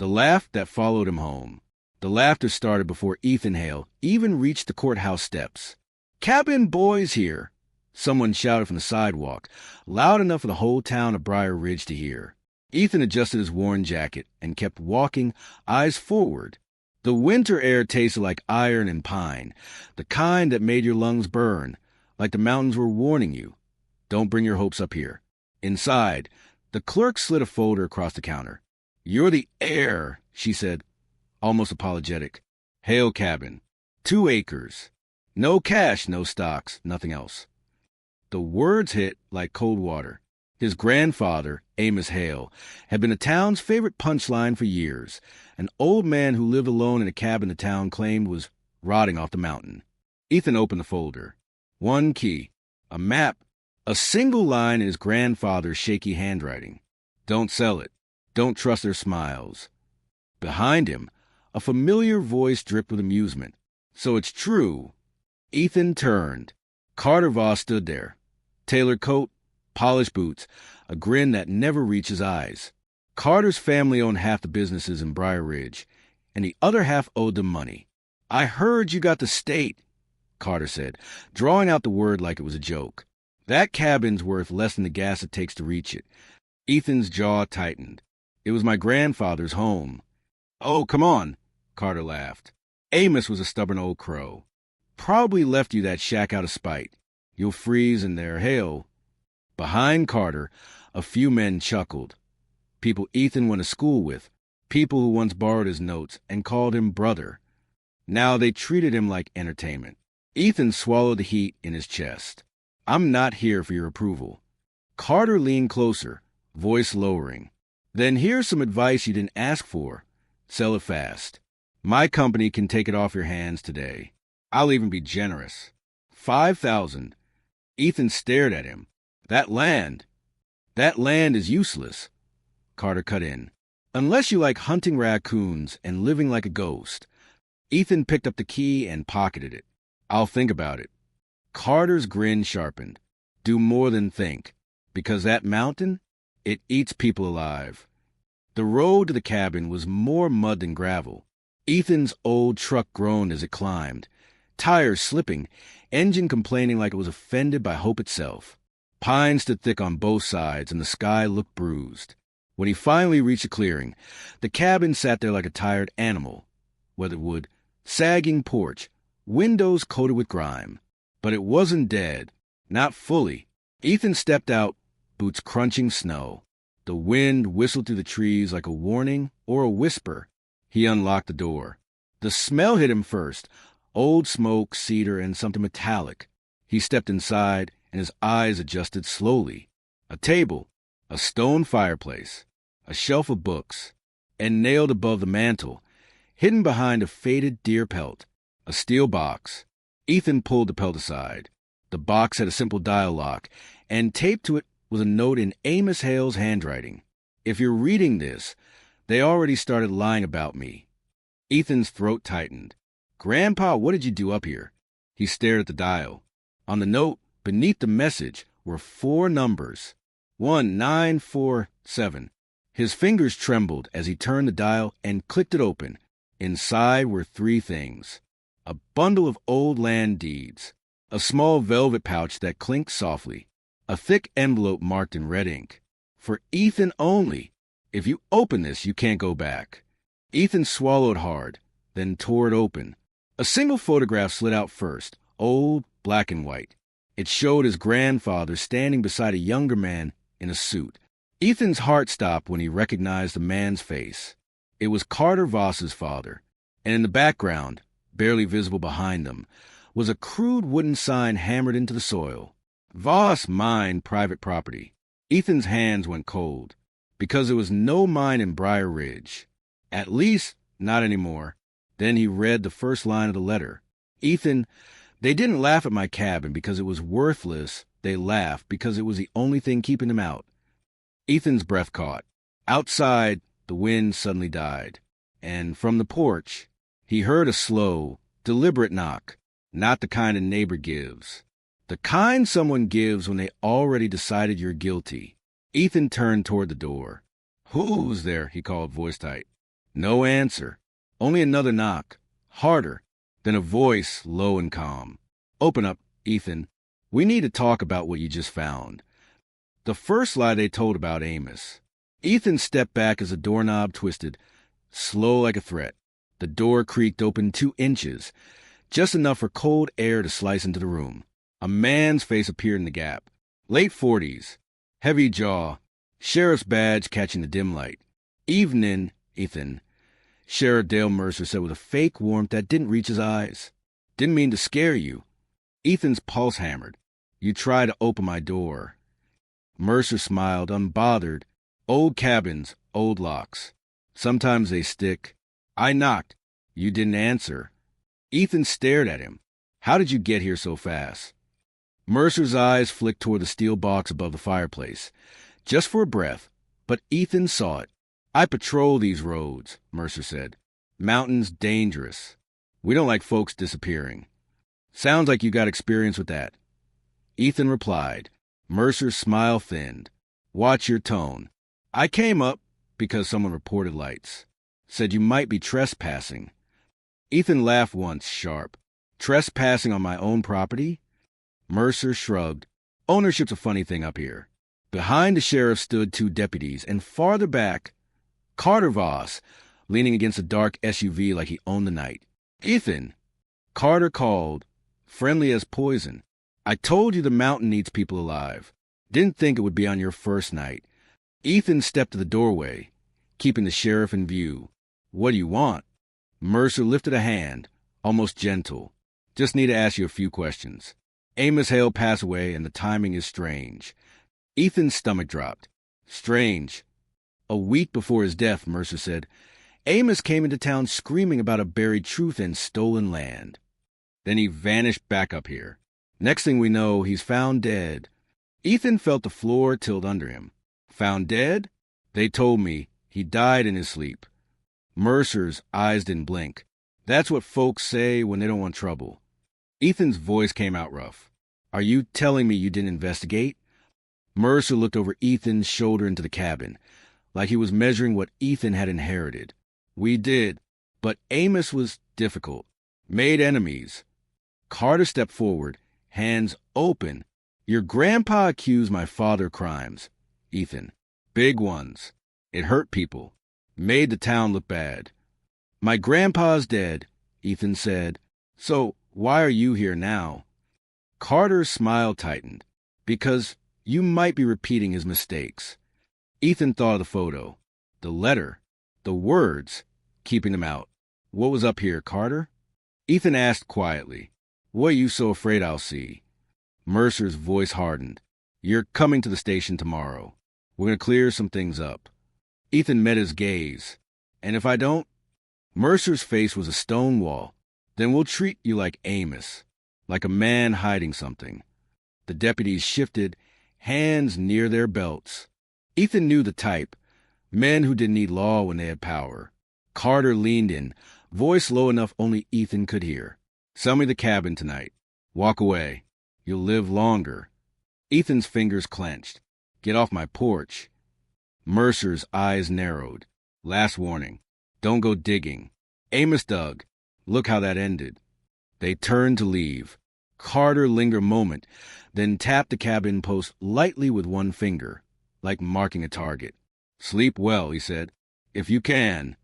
The laugh that followed him home. The laughter started before Ethan Hale even reached the courthouse steps. "Cabin boys here!" Someone shouted from the sidewalk, loud enough for the whole town of Briar Ridge to hear. Ethan adjusted his worn jacket and kept walking, eyes forward. The winter air tasted like iron and pine, the kind that made your lungs burn, like the mountains were warning you. Don't bring your hopes up here. Inside, the clerk slid a folder across the counter. "You're the heir," she said, almost apologetic. "Hale cabin. 2 acres. No cash, no stocks, nothing else." The words hit like cold water. His grandfather, Amos Hale, had been the town's favorite punchline for years, an old man who lived alone in a cabin the town claimed was rotting off the mountain. Ethan opened the folder. 1 key, a map, a single line in his grandfather's shaky handwriting. "Don't sell it. Don't trust their smiles." Behind him, a familiar voice dripped with amusement. "So it's true." Ethan turned. Carter Voss stood there. Tailored coat, polished boots, a grin that never reached his eyes. Carter's family owned half the businesses in Briar Ridge, and the other half owed them money. "I heard you got the state," Carter said, drawing out the word like it was a joke. "That cabin's worth less than the gas it takes to reach it." Ethan's jaw tightened. "It was my grandfather's home." "Oh, come on," Carter laughed. "Amos was a stubborn old crow. Probably left you that shack out of spite. You'll freeze in there, Hale." Behind Carter, a few men chuckled. People Ethan went to school with, people who once borrowed his notes and called him brother. Now they treated him like entertainment. Ethan swallowed the heat in his chest. "I'm not here for your approval." Carter leaned closer, voice lowering. "Then here's some advice you didn't ask for. Sell it fast. My company can take it off your hands today. I'll even be generous. 5,000. Ethan stared at him. That land is useless." Carter cut in. "Unless you like hunting raccoons and living like a ghost." Ethan picked up the key and pocketed it. "I'll think about it." Carter's grin sharpened. "Do more than think, because that mountain, it eats people alive." The road to the cabin was more mud than gravel. Ethan's old truck groaned as it climbed, tires slipping, engine complaining like it was offended by hope itself. Pine stood thick on both sides, and the sky looked bruised. When he finally reached a clearing, the cabin sat there like a tired animal. Weatherwood, sagging porch, windows coated with grime. But it wasn't dead. Not fully. Ethan stepped out, boots crunching snow. The wind whistled through the trees like a warning or a whisper. He unlocked the door. The smell hit him first. Old smoke, cedar, and something metallic. He stepped inside, and his eyes adjusted slowly. A table, a stone fireplace, a shelf of books, and nailed above the mantel, hidden behind a faded deer pelt, a steel box. Ethan pulled the pelt aside. The box had a simple dial lock, and taped to it was a note in Amos Hale's handwriting. "If you're reading this, they already started lying about me." Ethan's throat tightened. "Grandpa, what did you do up here?" He stared at the dial. On the note, beneath the message, were 4 numbers. 1947. His fingers trembled as he turned the dial and clicked it open. Inside were 3 things. A bundle of old land deeds, a small velvet pouch that clinked softly, a thick envelope marked in red ink. "For Ethan only. If you open this, you can't go back." Ethan swallowed hard, then tore it open. A single photograph slid out first, old, black and white. It showed his grandfather standing beside a younger man in a suit. Ethan's heart stopped when he recognized the man's face. It was Carter Voss's father, and in the background, barely visible behind them, was a crude wooden sign hammered into the soil. "Voss Mine Private Property." Ethan's hands went cold, because there was no mine in Briar Ridge. At least, not anymore. Then he read the first line of the letter. "Ethan, they didn't laugh at my cabin because it was worthless. They laughed because it was the only thing keeping them out." Ethan's breath caught. Outside, the wind suddenly died, and from the porch, he heard a slow, deliberate knock, not the kind a neighbor gives. The kind someone gives when they already decided you're guilty. Ethan turned toward the door. "Who's there?" he called, voice tight. No answer. Only another knock. Harder. Then a voice, low and calm. Open up, Ethan. We need to talk about what you just found. The first lie they told about Amos. Ethan stepped back as the doorknob twisted, slow like a threat. The door creaked open 2 inches, just enough for cold air to slice into the room. A man's face appeared in the gap. Late 40s, heavy jaw, sheriff's badge catching the dim light. Evening, Ethan, Sheriff Dale Mercer said with a fake warmth that didn't reach his eyes. Didn't mean to scare you. Ethan's pulse hammered. You tried to open my door. Mercer smiled, unbothered. Old cabins, old locks. Sometimes they stick. I knocked. You didn't answer. Ethan stared at him. How did you get here so fast? Mercer's eyes flicked toward the steel box above the fireplace, just for a breath, but Ethan saw it. I patrol these roads, Mercer said. Mountains dangerous. We don't like folks disappearing. Sounds like you got experience with that. Ethan replied. Mercer's smile thinned. Watch your tone. I came up because someone reported lights. Said you might be trespassing. Ethan laughed once, sharp. Trespassing on my own property? Mercer shrugged. Ownership's a funny thing up here. Behind the sheriff stood 2 deputies, and farther back, Carter Voss, leaning against a dark SUV like he owned the night. Ethan, Carter called, friendly as poison. I told you the mountain needs people alive. Didn't think it would be on your first night. Ethan stepped to the doorway, keeping the sheriff in view. What do you want? Mercer lifted a hand, almost gentle. Just need to ask you a few questions. Amos Hale passed away, and the timing is strange. Ethan's stomach dropped. Strange. A week before his death, Mercer said, Amos came into town screaming about a buried truth and stolen land. Then he vanished back up here. Next thing we know, he's found dead. Ethan felt the floor tilt under him. Found dead? They told me he died in his sleep. Mercer's eyes didn't blink. That's what folks say when they don't want trouble. Ethan's voice came out rough. Are you telling me you didn't investigate? Mercer looked over Ethan's shoulder into the cabin, like he was measuring what Ethan had inherited. We did, but Amos was difficult. Made enemies. Carter stepped forward, hands open. Your grandpa accused my father of crimes, Ethan. Big ones. It hurt people. Made the town look bad. My grandpa's dead, Ethan said. So why are you here now? Carter's smile tightened. Because you might be repeating his mistakes. Ethan thought of the photo, the letter, the words, keeping them out. What was up here, Carter? Ethan asked quietly. What are you so afraid I'll see? Mercer's voice hardened. You're coming to the station tomorrow. We're going to clear some things up. Ethan met his gaze. And if I don't? Mercer's face was a stone wall. Then we'll treat you like Amos, like a man hiding something. The deputies shifted, hands near their belts. Ethan knew the type, men who didn't need law when they had power. Carter leaned in, voice low enough only Ethan could hear. Sell me the cabin tonight. Walk away. You'll live longer. Ethan's fingers clenched. Get off my porch. Mercer's eyes narrowed. Last warning. Don't go digging. Amos dug. Look how that ended. They turned to leave. Carter lingered a moment, then tapped the cabin post lightly with one finger, like marking a target. Sleep well, he said. If you can.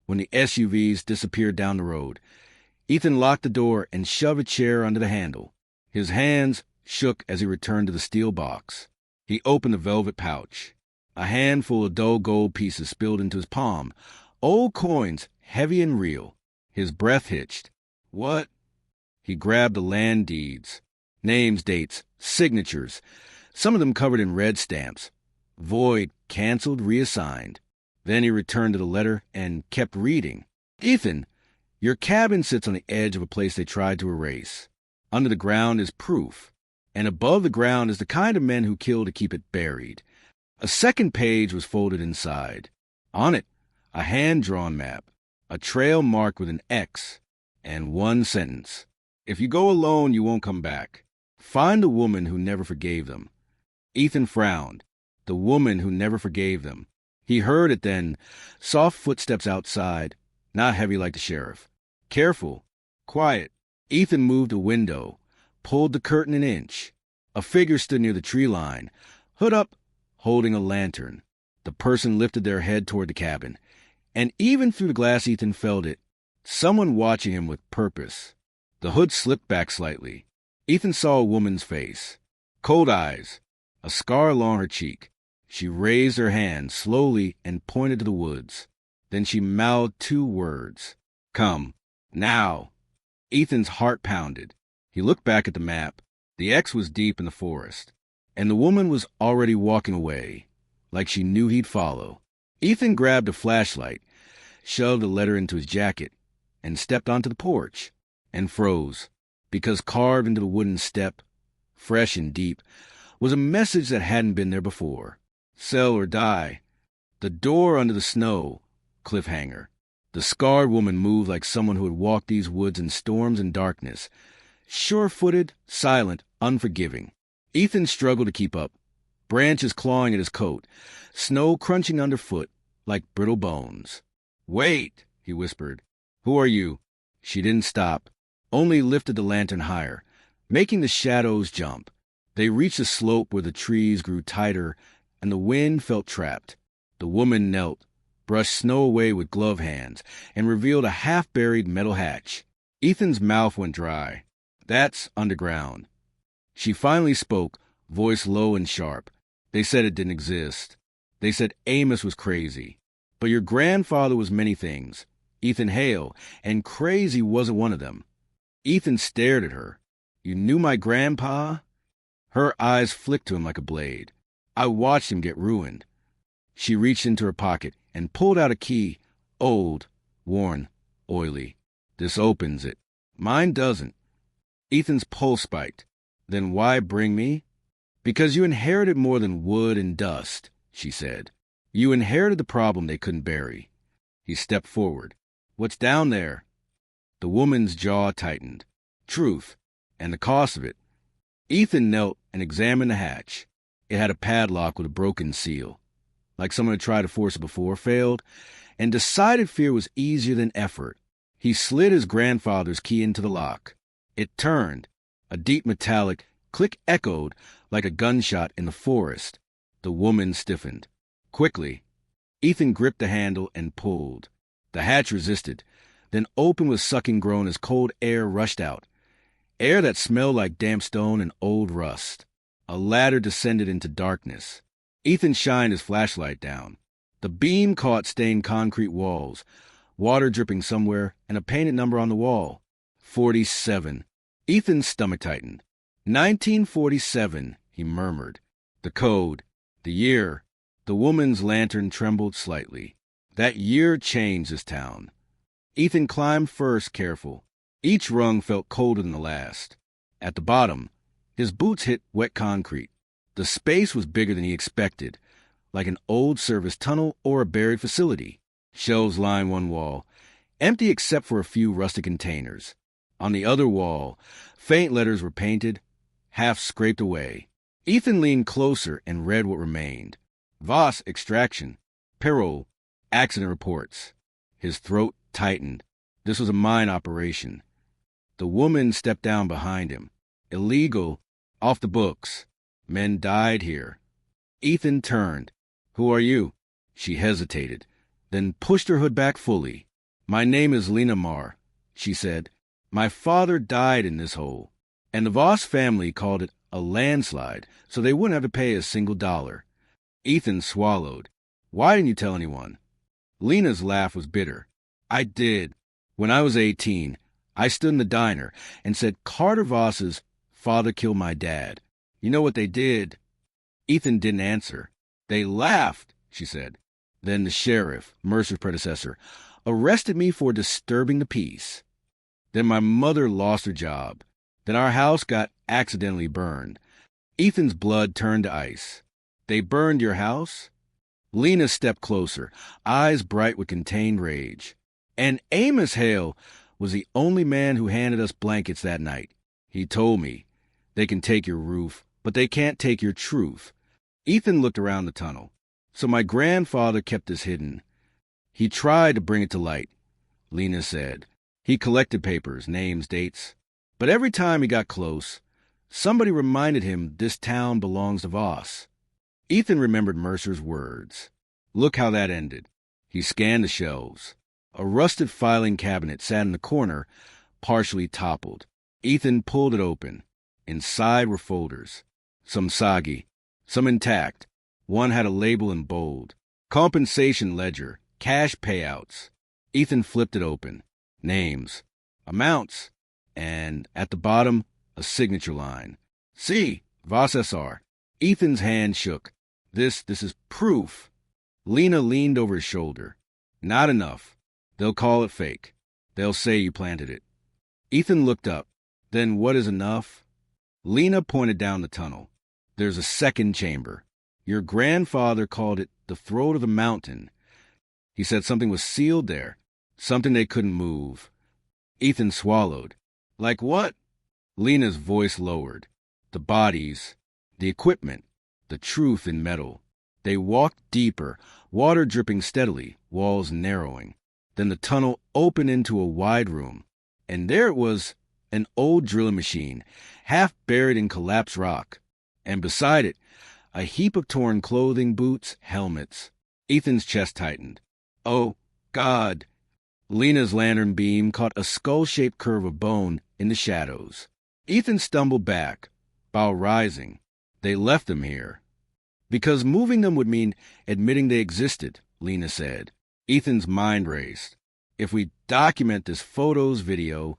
When the SUVs disappeared down the road, Ethan locked the door and shoved a chair under the handle. His hands shook as he returned to the steel box. He opened the velvet pouch. A handful of dull gold pieces spilled into his palm. Old coins, heavy and real. His breath hitched. What? He grabbed the land deeds. Names, dates, signatures. Some of them covered in red stamps. Void, canceled, reassigned. Then he returned to the letter and kept reading. Ethan, your cabin sits on the edge of a place they tried to erase. Under the ground is proof. And above the ground is the kind of men who kill to keep it buried. A second page was folded inside. On it, a hand-drawn map, a trail marked with an X, and one sentence. If you go alone, you won't come back. Find the woman who never forgave them. Ethan frowned. The woman who never forgave them. He heard it then, soft footsteps outside, not heavy like the sheriff. Careful, quiet. Ethan moved a window, pulled the curtain an inch. A figure stood near the tree line, hood up, holding a lantern. The person lifted their head toward the cabin, and even through the glass Ethan felt it, someone watching him with purpose. The hood slipped back slightly. Ethan saw a woman's face. Cold eyes, a scar along her cheek. She raised her hand slowly and pointed to the woods. Then she mouthed two words. Come, now. Ethan's heart pounded. He looked back at the map. The X was deep in the forest, and the woman was already walking away, like she knew he'd follow. Ethan grabbed a flashlight, shoved a letter into his jacket, and stepped onto the porch, and froze, because carved into the wooden step, fresh and deep, was a message that hadn't been there before. Sell or die. The door under the snow, cliffhanger. The scarred woman moved like someone who had walked these woods in storms and darkness, sure-footed, silent, unforgiving. Ethan struggled to keep up, branches clawing at his coat, snow crunching underfoot like brittle bones. Wait, he whispered. Who are you? She didn't stop, only lifted the lantern higher, making the shadows jump. They reached a slope where the trees grew tighter and the wind felt trapped. The woman knelt, brushed snow away with glove hands, and revealed a half-buried metal hatch. Ethan's mouth went dry. That's underground. She finally spoke, voice low and sharp. They said it didn't exist. They said Amos was crazy. But your grandfather was many things, Ethan Hale, and crazy wasn't one of them. Ethan stared at her. You knew my grandpa? Her eyes flicked to him like a blade. I watched him get ruined. She reached into her pocket and pulled out a key, old, worn, oily. This opens it. Mine doesn't. Ethan's pulse spiked. Then why bring me? Because you inherited more than wood and dust, she said. You inherited the problem they couldn't bury. He stepped forward. What's down there? The woman's jaw tightened. Truth, and the cost of it. Ethan knelt and examined the hatch. It had a padlock with a broken seal. Like someone had tried to force it before, failed, and decided fear was easier than effort. He slid his grandfather's key into the lock. It turned. A deep metallic click echoed like a gunshot in the forest. The woman stiffened. Quickly, Ethan gripped the handle and pulled. The hatch resisted, then opened with sucking groan as cold air rushed out. Air that smelled like damp stone and old rust. A ladder descended into darkness. Ethan shined his flashlight down. The beam caught stained concrete walls, water dripping somewhere, and a painted number on the wall. 47. Ethan's stomach tightened. 1947, he murmured. The code, the year. The woman's lantern trembled slightly. That year changed this town. Ethan climbed first, careful. Each rung felt colder than the last. At the bottom, his boots hit wet concrete. The space was bigger than he expected, like an old service tunnel or a buried facility. Shelves lined one wall, empty except for a few rusted containers. On the other wall, faint letters were painted, half scraped away. Ethan leaned closer and read what remained. Voss extraction, Peril, accident reports. His throat tightened. This was a mine operation. The woman stepped down behind him. Illegal, off the books. Men died here. Ethan turned. Who are you? She hesitated, then pushed her hood back fully. My name is Lena Marr, she said. My father died in this hole, and the Voss family called it a landslide, so they wouldn't have to pay a single dollar. Ethan swallowed. Why didn't you tell anyone? Lena's laugh was bitter. I did. When I was 18, I stood in the diner and said Carter Voss's father killed my dad. You know what they did? Ethan didn't answer. They laughed, she said. Then the sheriff, Mercer's predecessor, arrested me for disturbing the peace. Then my mother lost her job. Then our house got accidentally burned. Ethan's blood turned to ice. They burned your house? Lena stepped closer, eyes bright with contained rage. And Amos Hale was the only man who handed us blankets that night. He told me, they can take your roof, but they can't take your truth. Ethan looked around the tunnel. So my grandfather kept this hidden. He tried to bring it to light, Lena said. He collected papers, names, dates. But every time he got close, somebody reminded him this town belongs to Voss. Ethan remembered Mercer's words. Look how that ended. He scanned the shelves. A rusted filing cabinet sat in the corner, partially toppled. Ethan pulled it open. Inside were folders. Some soggy, some intact. One had a label in bold. Compensation ledger, cash payouts. Ethan flipped it open. Names, amounts, and at the bottom, a signature line. See, Voss SR. Ethan's hand shook. This is proof. Lena leaned over his shoulder. Not enough. They'll call it fake. They'll say you planted it. Ethan looked up. Then what is enough? Lena pointed down the tunnel. There's a second chamber. Your grandfather called it the throat of the mountain. He said something was sealed there, something they couldn't move. Ethan swallowed. Like what? Lena's voice lowered. The bodies, the equipment, the truth in metal. They walked deeper, water dripping steadily, walls narrowing. Then the tunnel opened into a wide room, and there it was, an old drilling machine, half buried in collapsed rock. And beside it, a heap of torn clothing, boots, helmets. Ethan's chest tightened. Oh, God! Lena's lantern beam caught a skull-shaped curve of bone in the shadows. Ethan stumbled back, bow rising. They left them here. Because moving them would mean admitting they existed, Lena said. Ethan's mind raced. If we document this photos, video,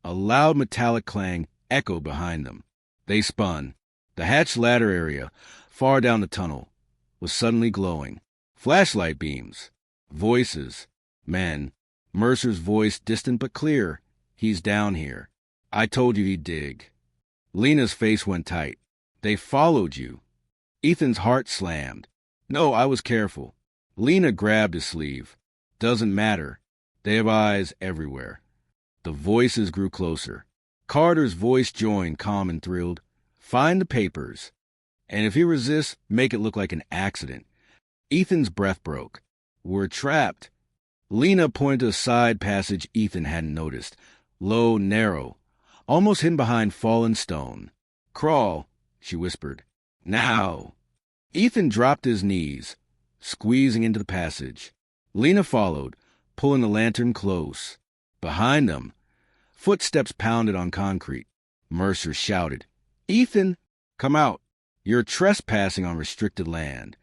a loud metallic clang echoed behind them. They spun. The hatch ladder area, far down the tunnel, was suddenly glowing. Flashlight beams. Voices. Men. Mercer's voice distant but clear. He's down here. I told you he'd dig. Lena's face went tight. They followed you. Ethan's heart slammed. No, I was careful. Lena grabbed his sleeve. Doesn't matter. They have eyes everywhere. The voices grew closer. Carter's voice joined, calm and thrilled. Find the papers. And if he resists, make it look like an accident. Ethan's breath broke. We're trapped. Lena pointed to a side passage Ethan hadn't noticed. Low, narrow, almost hidden behind fallen stone. Crawl, she whispered. Now. Ethan dropped his knees, squeezing into the passage. Lena followed, pulling the lantern close. Behind them, footsteps pounded on concrete. Mercer shouted, Ethan, come out. You're trespassing on restricted land.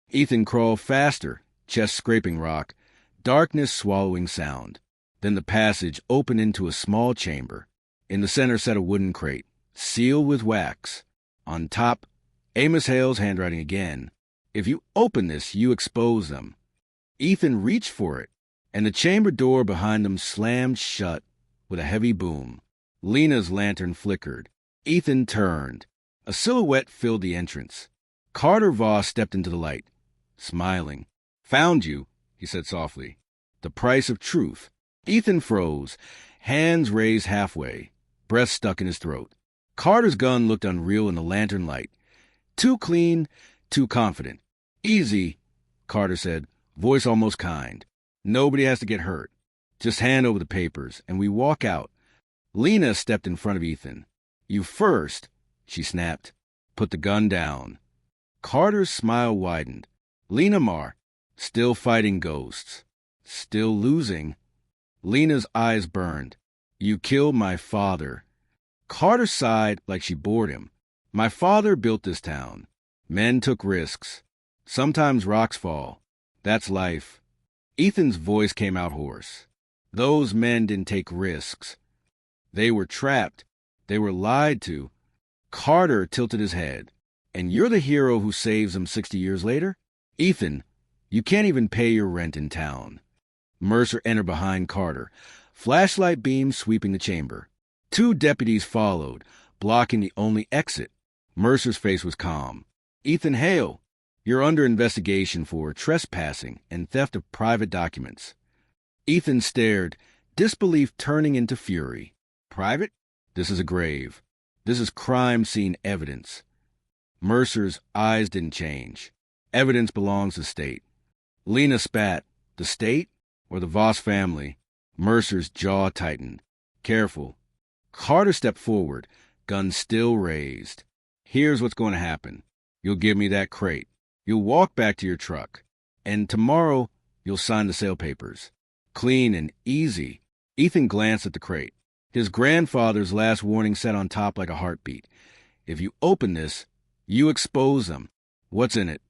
Ethan crawled faster, chest scraping rock, darkness swallowing sound. Then the passage opened into a small chamber. In the center sat a wooden crate, sealed with wax. On top, Amos Hale's handwriting again. If you open this, you expose them. Ethan reached for it, and the chamber door behind them slammed shut with a heavy boom. Lena's lantern flickered. Ethan turned. A silhouette filled the entrance. Carter Voss stepped into the light, smiling. Found you, he said softly. The price of truth. Ethan froze, hands raised halfway, breath stuck in his throat. Carter's gun looked unreal in the lantern light. Too clean, too confident. Easy, Carter said, voice almost kind. Nobody has to get hurt. Just hand over the papers, and we walk out. Lena stepped in front of Ethan. You first, she snapped. Put the gun down. Carter's smile widened. Lena Marr, still fighting ghosts. Still losing. Lena's eyes burned. You killed my father. Carter sighed like she bored him. My father built this town. Men took risks. Sometimes rocks fall. That's life. Ethan's voice came out hoarse. Those men didn't take risks. They were trapped. They were lied to. Carter tilted his head. And you're the hero who saves them 60 years later? Ethan, you can't even pay your rent in town. Mercer entered behind Carter, flashlight beams sweeping the chamber. 2 deputies followed, blocking the only exit. Mercer's face was calm. Ethan Hale, you're under investigation for trespassing and theft of private documents. Ethan stared, disbelief turning into fury. Private? This is a grave. This is crime scene evidence. Mercer's eyes didn't change. Evidence belongs to the state. Lena spat. The state or the Voss family? Mercer's jaw tightened. Careful. Carter stepped forward, gun still raised. Here's what's going to happen. You'll give me that crate. You'll walk back to your truck. And tomorrow, you'll sign the sale papers. Clean and easy. Ethan glanced at the crate. His grandfather's last warning sat on top like a heartbeat. If you open this, you expose them. What's in it?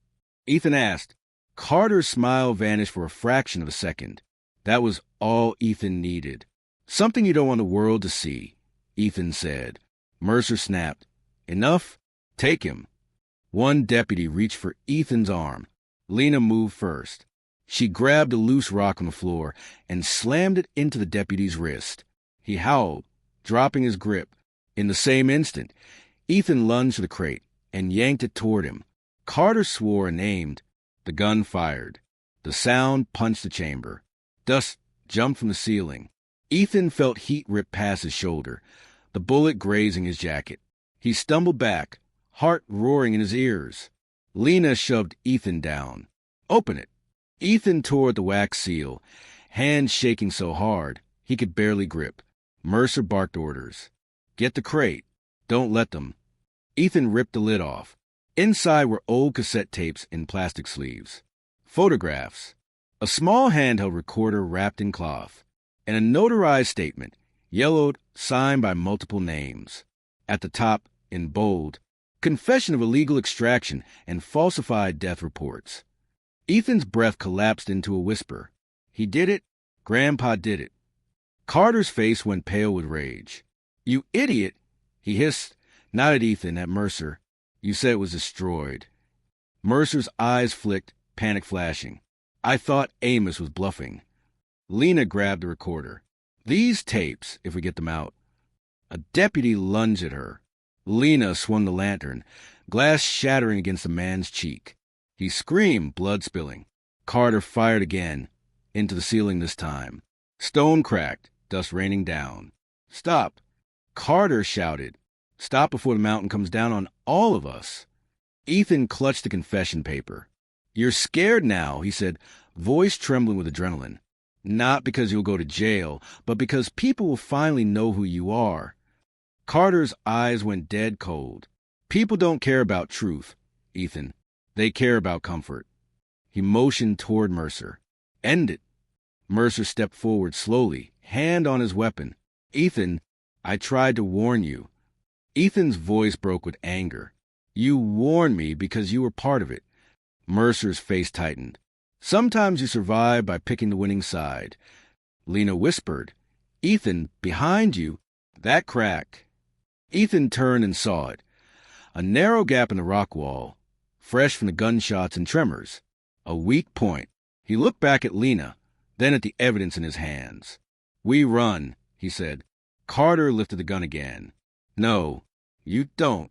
Ethan asked. Carter's smile vanished for a fraction of a second. That was all Ethan needed. Something you don't want the world to see, Ethan said. Mercer snapped. Enough? Take him. One deputy reached for Ethan's arm. Lena moved first. She grabbed a loose rock on the floor and slammed it into the deputy's wrist. He howled, dropping his grip. In the same instant, Ethan lunged to the crate and yanked it toward him. Carter swore and aimed. The gun fired. The sound punched the chamber. Dust jumped from the ceiling. Ethan felt heat rip past his shoulder, the bullet grazing his jacket. He stumbled back, heart roaring in his ears. Lena shoved Ethan down. Open it. Ethan tore at the wax seal, hands shaking so hard he could barely grip. Mercer barked orders. Get the crate. Don't let them. Ethan ripped the lid off. Inside were old cassette tapes in plastic sleeves. Photographs. A small handheld recorder wrapped in cloth. And a notarized statement, yellowed, signed by multiple names. At the top, in bold, confession of illegal extraction and falsified death reports. Ethan's breath collapsed into a whisper. He did it. Grandpa did it. Carter's face went pale with rage. You idiot, he hissed, not at Ethan, at Mercer. You said it was destroyed. Mercer's eyes flicked, panic flashing. I thought Amos was bluffing. Lena grabbed the recorder. These tapes, if we get them out. A deputy lunged at her. Lena swung the lantern, glass shattering against the man's cheek. He screamed, blood spilling. Carter fired again, into the ceiling this time. Stone cracked, dust raining down. Stop! Carter shouted. Stop before the mountain comes down on all of us. Ethan clutched the confession paper. You're scared now, he said, voice trembling with adrenaline. Not because you'll go to jail, but because people will finally know who you are. Carter's eyes went dead cold. People don't care about truth, Ethan. They care about comfort. He motioned toward Mercer. End it. Mercer stepped forward slowly, hand on his weapon. Ethan, I tried to warn you. Ethan's voice broke with anger. You warned me because you were part of it. Mercer's face tightened. Sometimes you survive by picking the winning side. Lena whispered. Ethan, behind you. That crack. Ethan turned and saw it. A narrow gap in the rock wall, fresh from the gunshots and tremors. A weak point. He looked back at Lena, then at the evidence in his hands. We run, he said. Carter lifted the gun again. No, you don't.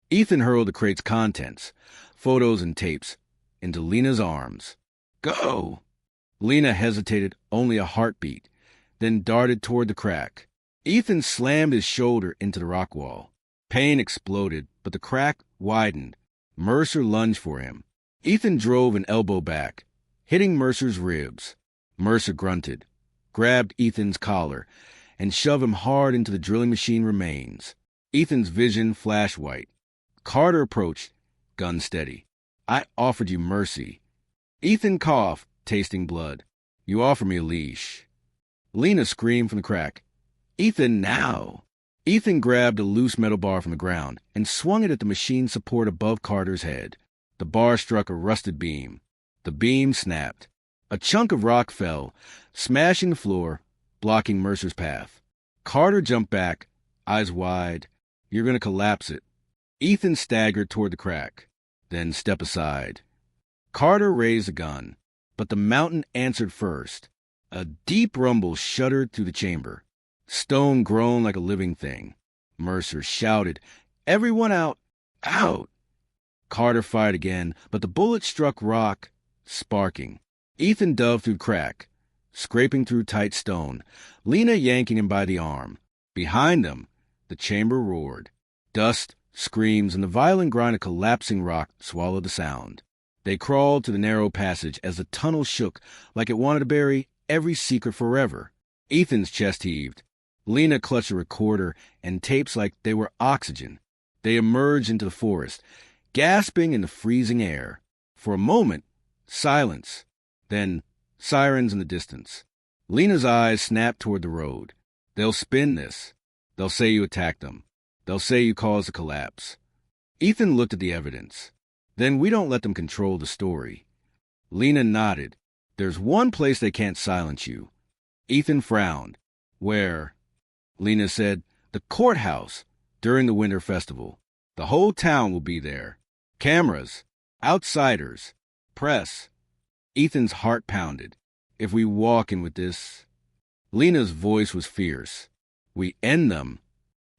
Ethan hurled the crate's contents, photos and tapes, into Lena's arms. Go! Lena hesitated only a heartbeat, then darted toward the crack. Ethan slammed his shoulder into the rock wall. Pain exploded, but the crack widened. Mercer lunged for him. Ethan drove an elbow back, hitting Mercer's ribs. Mercer grunted, grabbed Ethan's collar, and shoved him hard into the drilling machine remains. Ethan's vision flashed white. Carter approached, gun steady. I offered you mercy. Ethan coughed, tasting blood. You offer me a leash. Lena screamed from the crack. Ethan, now! Ethan grabbed a loose metal bar from the ground and swung it at the machine support above Carter's head. The bar struck a rusted beam. The beam snapped. A chunk of rock fell, smashing the floor, blocking Mercer's path. Carter jumped back, eyes wide. You're going to collapse it. Ethan staggered toward the crack, then stepped aside. Carter raised the gun, but the mountain answered first. A deep rumble shuddered through the chamber. Stone groaned like a living thing. Mercer shouted, Everyone out! Out! Carter fired again, but the bullet struck rock, sparking. Ethan dove through the crack, scraping through tight stone, Lena yanking him by the arm. Behind them, the chamber roared. Dust, screams, and the violent grind of collapsing rock swallowed the sound. They crawled to the narrow passage as the tunnel shook like it wanted to bury every secret forever. Ethan's chest heaved. Lena clutched a recorder and tapes like they were oxygen. They emerged into the forest, gasping in the freezing air. For a moment, silence. Then, sirens in the distance. Lena's eyes snapped toward the road. They'll spin this. They'll say you attacked them. They'll say you caused the collapse. Ethan looked at the evidence. Then we don't let them control the story. Lena nodded. There's one place they can't silence you. Ethan frowned. Where? Lena said, the courthouse, during the winter festival. The whole town will be there. Cameras, outsiders, press. Ethan's heart pounded. If we walk in with this... Lena's voice was fierce. We end them.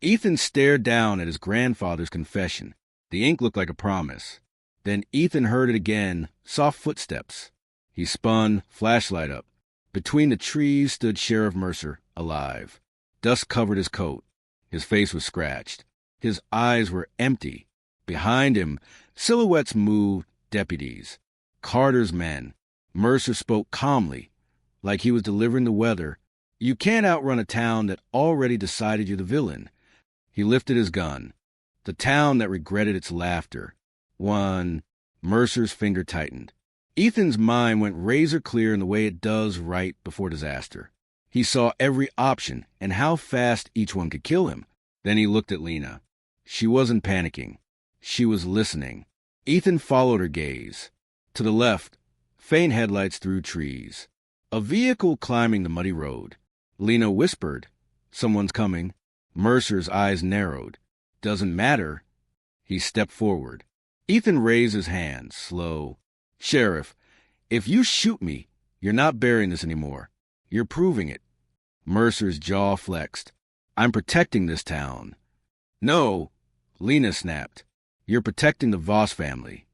Ethan stared down at his grandfather's confession. The ink looked like a promise. Then Ethan heard it again, soft footsteps. He spun, flashlight up. Between the trees stood Sheriff Mercer, alive. Dust covered his coat. His face was scratched. His eyes were empty. Behind him, silhouettes moved, deputies. Carter's men. Mercer spoke calmly, like he was delivering the weather. You can't outrun a town that already decided you're the villain. He lifted his gun. The town that regretted its laughter. One. Mercer's finger tightened. Ethan's mind went razor clear in the way it does right before disaster. He saw every option and how fast each one could kill him. Then he looked at Lena. She wasn't panicking. She was listening. Ethan followed her gaze. To the left, faint headlights through trees. A vehicle climbing the muddy road. Lena whispered, someone's coming. Mercer's eyes narrowed. Doesn't matter. He stepped forward. Ethan raised his hand, slow. Sheriff, if you shoot me, you're not burying this anymore. You're proving it. Mercer's jaw flexed. I'm protecting this town. No, Lena snapped. You're protecting the Voss family.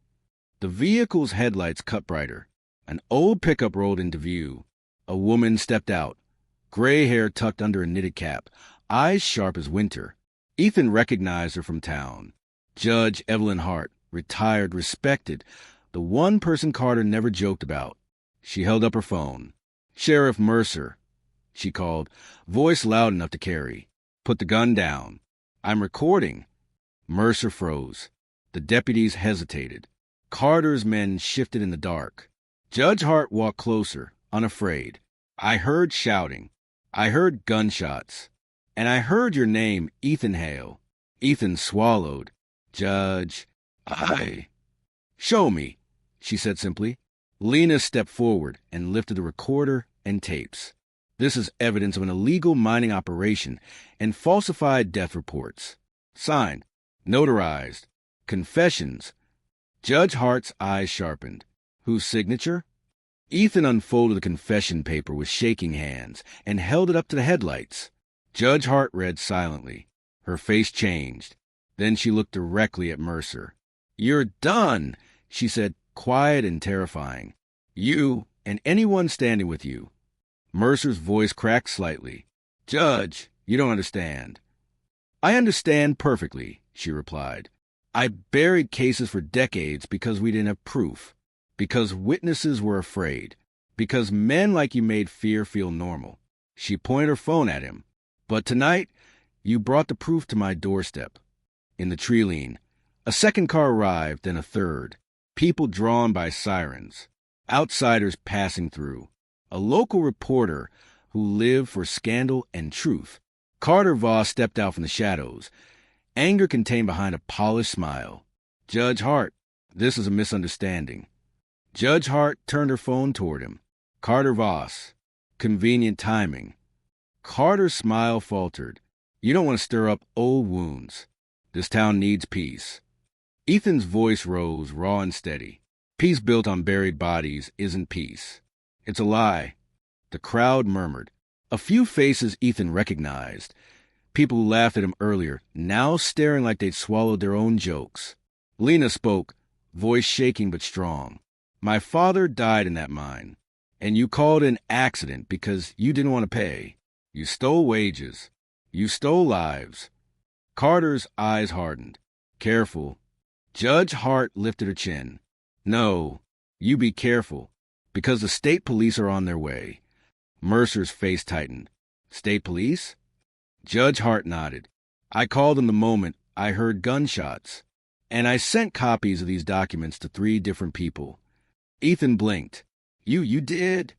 The vehicle's headlights cut brighter. An old pickup rolled into view. A woman stepped out, gray hair tucked under a knitted cap, eyes sharp as winter. Ethan recognized her from town. Judge Evelyn Hart, retired, respected, the one person Carter never joked about. She held up her phone. Sheriff Mercer, she called, voice loud enough to carry. Put the gun down. I'm recording. Mercer froze. The deputies hesitated. Carter's men shifted in the dark. Judge Hart walked closer, unafraid. I heard shouting. I heard gunshots. And I heard your name, Ethan Hale. Ethan swallowed. Judge, Show me, she said simply. Lena stepped forward and lifted the recorder and tapes. This is evidence of an illegal mining operation and falsified death reports. Signed, notarized, confessions. Judge Hart's eyes sharpened. Whose signature? Ethan unfolded the confession paper with shaking hands and held it up to the headlights. Judge Hart read silently. Her face changed. Then she looked directly at Mercer. You're done, she said, quiet and terrifying. You and anyone standing with you. Mercer's voice cracked slightly. Judge, you don't understand. I understand perfectly, she replied. I buried cases for decades because we didn't have proof, because witnesses were afraid, because men like you made fear feel normal. She pointed her phone at him. But tonight, you brought the proof to my doorstep. In the tree lean, a second car arrived, then a third. People drawn by sirens. Outsiders passing through. A local reporter who lived for scandal and truth. Carter Voss stepped out from the shadows, anger contained behind a polished smile. Judge Hart, this is a misunderstanding. Judge Hart turned her phone toward him. Carter Voss. Convenient timing. Carter's smile faltered. You don't want to stir up old wounds. This town needs peace. Ethan's voice rose, raw and steady. Peace built on buried bodies isn't peace. It's a lie. The crowd murmured. A few faces Ethan recognized. People who laughed at him earlier, now staring like they'd swallowed their own jokes. Lena spoke, voice shaking but strong. My father died in that mine, and you called it an accident because you didn't want to pay. You stole wages. You stole lives. Carter's eyes hardened. Careful. Judge Hart lifted her chin. No, you be careful, because the state police are on their way. Mercer's face tightened. State police? Judge Hart nodded. I called them the moment I heard gunshots, and I sent copies of these documents to 3 different people. Ethan blinked. You did?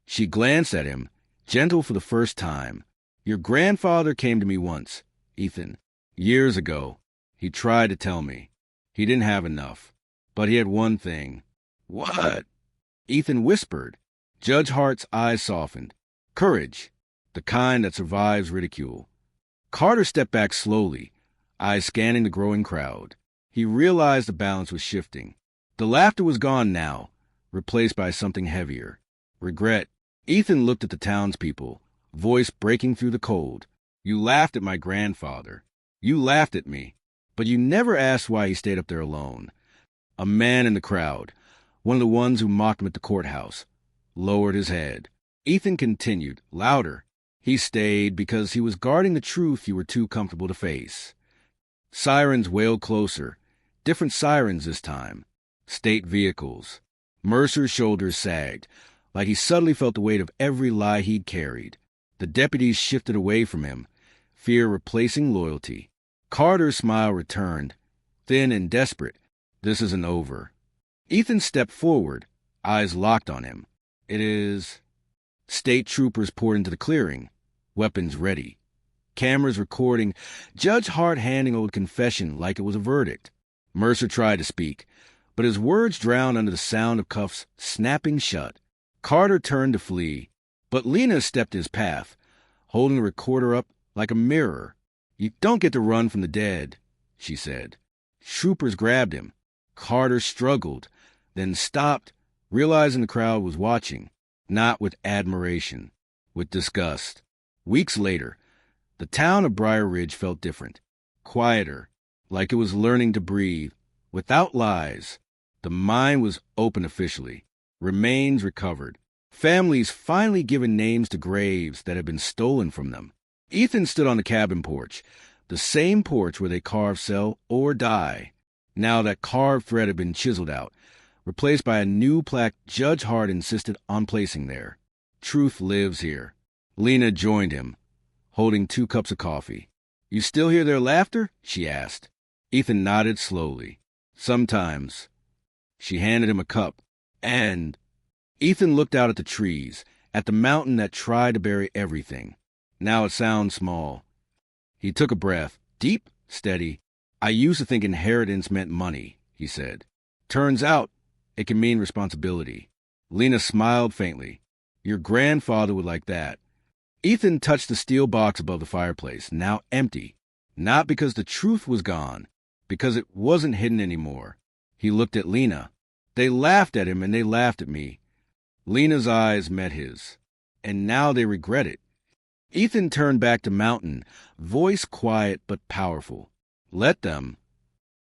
She glanced at him, gentle for the first time. Your grandfather came to me once, Ethan. Years ago. He tried to tell me. He didn't have enough. But he had one thing. What? Ethan whispered. Judge Hart's eyes softened. Courage. The kind that survives ridicule. Carter stepped back slowly, eyes scanning the growing crowd. He realized the balance was shifting. The laughter was gone now, replaced by something heavier. Regret. Ethan looked at the townspeople, voice breaking through the cold. You laughed at my grandfather. You laughed at me. But you never asked why he stayed up there alone. A man in the crowd, one of the ones who mocked him at the courthouse, lowered his head. Ethan continued, louder. He stayed because he was guarding the truth you were too comfortable to face. Sirens wailed closer. Different sirens this time. State vehicles. Mercer's shoulders sagged, like he suddenly felt the weight of every lie he'd carried. The deputies shifted away from him, fear replacing loyalty. Carter's smile returned, thin and desperate. This isn't over. Ethan stepped forward, eyes locked on him. It is... State troopers poured into the clearing, weapons ready. Cameras recording, Judge Hart handing over the confession like it was a verdict. Mercer tried to speak, but his words drowned under the sound of cuffs snapping shut. Carter turned to flee, but Lena stepped his path, holding the recorder up like a mirror. You don't get to run from the dead, she said. Troopers grabbed him. Carter struggled, then stopped, realizing the crowd was watching, not with admiration, with disgust. Weeks later, the town of Briar Ridge felt different, quieter, like it was learning to breathe, without lies. The mine was open officially, remains recovered, families finally given names to graves that had been stolen from them. Ethan stood on the cabin porch, the same porch where they carved sell or die. Now that carved thread had been chiseled out, replaced by a new plaque Judge Hart insisted on placing there. Truth lives here. Lena joined him, holding 2 cups of coffee. You still hear their laughter? She asked. Ethan nodded slowly. Sometimes. She handed him a cup. And... Ethan looked out at the trees, at the mountain that tried to bury everything. Now it sounds small. He took a breath, deep, steady. I used to think inheritance meant money, he said. Turns out, it can mean responsibility. Lena smiled faintly. Your grandfather would like that. Ethan touched the steel box above the fireplace, now empty. Not because the truth was gone, because it wasn't hidden anymore. He looked at Lena. They laughed at him and they laughed at me. Lena's eyes met his. And now they regret it. Ethan turned back to Mountain, voice quiet but powerful. Let them.